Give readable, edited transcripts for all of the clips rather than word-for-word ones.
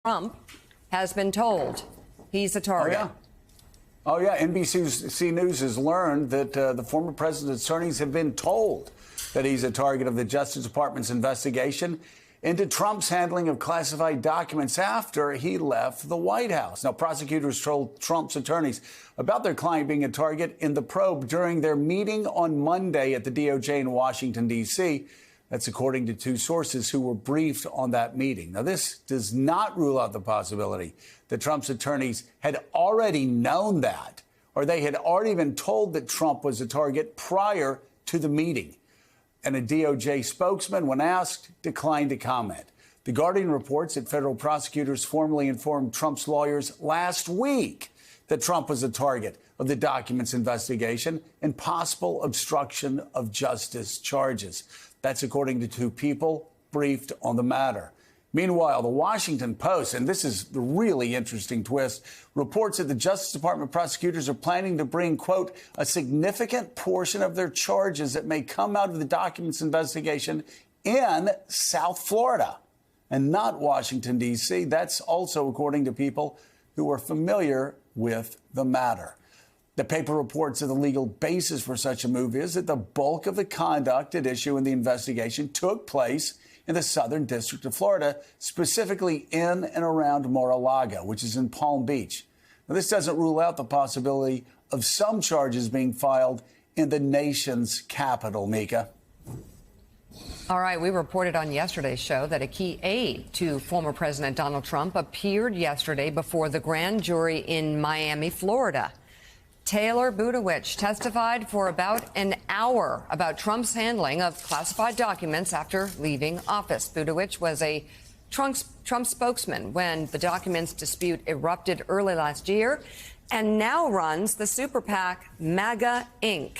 Trump has been told he's a target. Oh, yeah. NBC News has learned that the former president's attorneys have been told that he's a target of the Justice Department's investigation into Trump's handling of classified documents after he left the White House. Now, prosecutors told Trump's attorneys about their client being a target in the probe during their meeting on Monday at the DOJ in Washington, D.C. That's according to two sources who were briefed on that meeting. Now, this does not rule out the possibility that Trump's attorneys had already known that, or they had already been told that Trump was a target prior to the meeting. And a DOJ spokesman, when asked, declined to comment. The Guardian reports that federal prosecutors formally informed Trump's lawyers last week that Trump was a target of the documents investigation and possible obstruction of justice charges. That's according to two people briefed on the matter. Meanwhile, the Washington Post, and this is the really interesting twist, reports that the Justice Department prosecutors are planning to bring, quote, a significant portion of their charges that may come out of the documents investigation in South Florida and not Washington, D.C. That's also according to people who are familiar with the matter. The paper reports that the legal basis for such a move is that the bulk of the conduct at issue in the investigation took place in the Southern District of Florida, specifically in and around Mar-a-Lago, which is in Palm Beach. Now, this doesn't rule out the possibility of some charges being filed in the nation's capital, Mika. All right, we reported on yesterday's show that a key aide to former President Donald Trump appeared yesterday before the grand jury in Miami, Florida. Taylor Budowich testified for about an hour about Trump's handling of classified documents after leaving office. Budowich was a Trump spokesman when the documents dispute erupted early last year and now runs the super PAC MAGA Inc.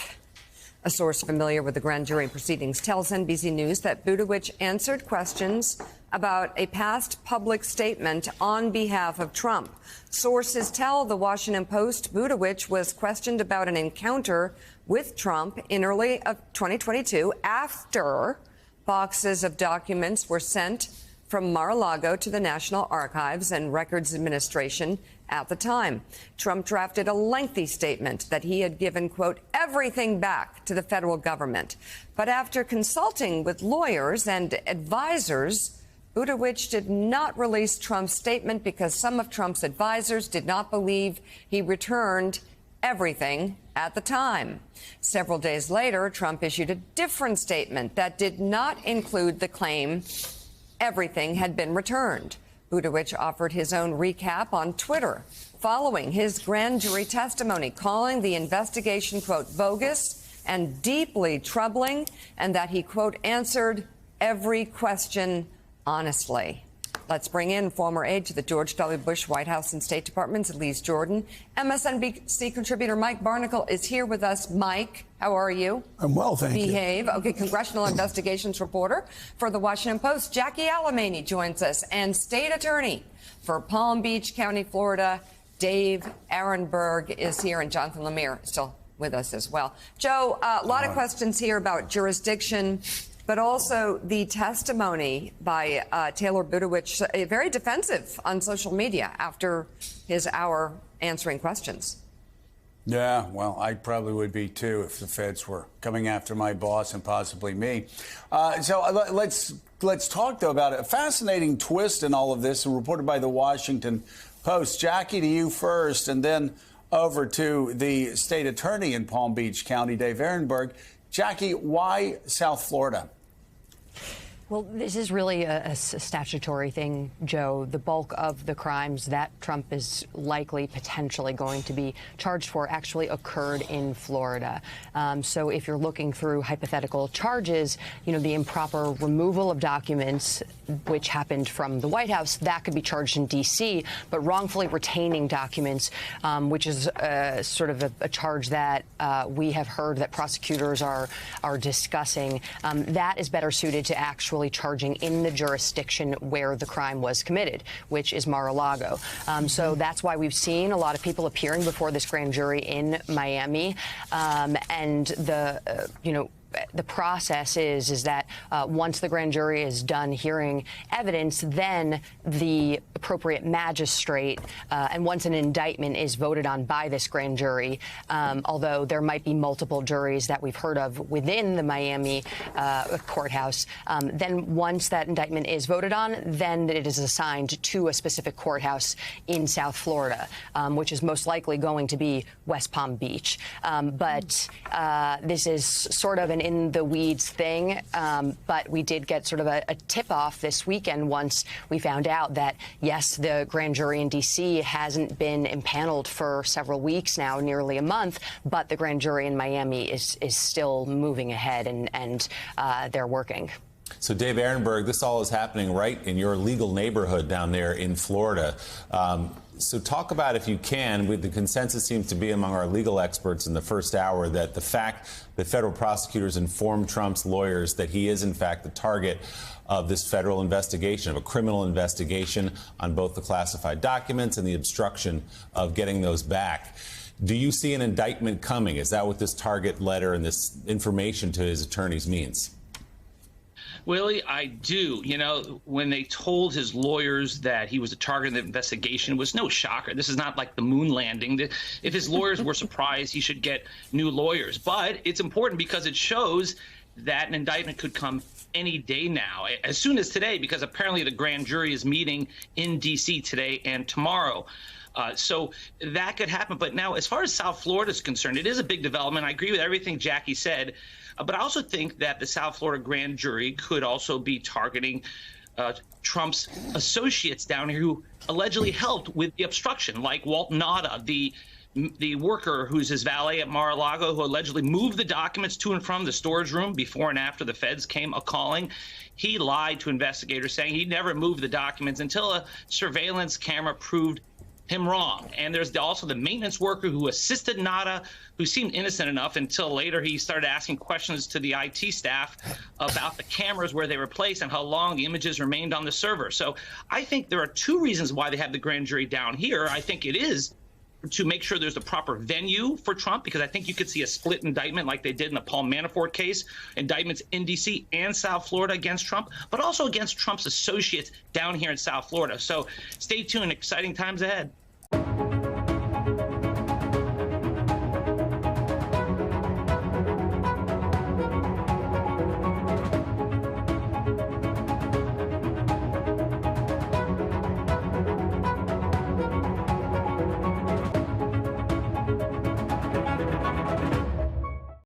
A source familiar with the grand jury proceedings tells NBC News that Budowich answered questions about a past public statement on behalf of Trump. Sources tell the Washington Post Budowich was questioned about an encounter with Trump in early 2022 after boxes of documents were sent from Mar-a-Lago to the National Archives and Records Administration at the time. Trump drafted a lengthy statement that he had given, quote, everything back to the federal government. But after consulting with lawyers and advisors, Budowich did not release Trump's statement because some of Trump's advisors did not believe he returned everything at the time. Several days later, Trump issued a different statement that did not include the claim everything had been returned. Budowich offered his own recap on Twitter following his grand jury testimony, calling the investigation, quote, bogus and deeply troubling, and that he, quote, answered every question honestly. Let's bring in former aide to the George W. Bush White House and State Departments, Elise Jordan. MSNBC contributor Mike Barnicle is here with us. Mike, how are you? I'm well, thank you. Behave. Okay, congressional investigations reporter for the Washington Post, Jackie Alemany, joins us, and state attorney for Palm Beach County, Florida, Dave Aronberg is here, and Jonathan Lemire is still with us as well. Joe, a lot of questions here about jurisdiction, but also the testimony by Taylor Budowich, very defensive on social media after his hour answering questions. Yeah, well, I probably would be, too, if the feds were coming after my boss and possibly me. So let's talk, though, about a fascinating twist in all of this, reported by the Washington Post. Jackie, to you first, and then over to the state attorney in Palm Beach County, Dave Aronberg. Jackie, why South Florida? Well, this is really a statutory thing, Joe. The bulk of the crimes that Trump is likely potentially going to be charged for actually occurred in Florida. So if you're looking through hypothetical charges, you know, the improper removal of documents, which happened from the White House, that could be charged in D.C., but wrongfully retaining documents, which is sort of a charge that we have heard that prosecutors are discussing, that is better suited to actually charging in the jurisdiction where the crime was committed, which is Mar-a-Lago. So that's why we've seen a lot of people appearing before this grand jury in Miami. And the, the process is that once the grand jury is done hearing evidence, then the appropriate magistrate, and once an indictment is voted on by this grand jury, although there might be multiple juries that we've heard of within the Miami courthouse, then once that indictment is voted on, then it is assigned to a specific courthouse in South Florida, which is most likely going to be West Palm Beach. But this is sort of an in-the-weeds thing, but we did get sort of a tip-off this weekend once we found out that, yes, the grand jury in D.C. hasn't been impaneled for several weeks now, nearly a month, but the grand jury in Miami is still moving ahead, and they're working. So, Dave Ehrenberg, this all is happening right in your legal neighborhood down there in Florida. So talk about, if you can, the consensus seems to be among our legal experts in the first hour that the fact that federal prosecutors informed Trump's lawyers that he is, in fact, the target of this federal investigation, of a criminal investigation on both the classified documents and the obstruction of getting those back. Do you see an indictment coming? Is that what this target letter and this information to his attorneys means? Willie, I do. You know, when they told his lawyers that he was a target of the investigation, it was no shocker. This is not like the moon landing. If his lawyers were surprised, he should get new lawyers. But it's important because it shows that an indictment could come any day now, as soon as today, because apparently the grand jury is meeting in D.C. today and tomorrow. So that could happen. But now, as far as South Florida is concerned, it is a big development. I agree with everything Jackie said. But I also think that the South Florida grand jury could also be targeting Trump's associates down here who allegedly helped with the obstruction, like Walt Nauta, the worker who's his valet at Mar-a-Lago, who allegedly moved the documents to and from the storage room before and after the feds came a-calling. He lied to investigators, saying he never moved the documents until a surveillance camera proved him wrong. And there's also the maintenance worker who assisted Nauta, who seemed innocent enough until later he started asking questions to the IT staff about the cameras, where they were placed and how long the images remained on the server. So I think there are two reasons why they have the grand jury down here. I think it is to make sure there's the proper venue for Trump, because I think you could see a split indictment like they did in the Paul Manafort case, indictments in D.C. and South Florida against Trump, but also against Trump's associates down here in South Florida. So stay tuned. Exciting times ahead.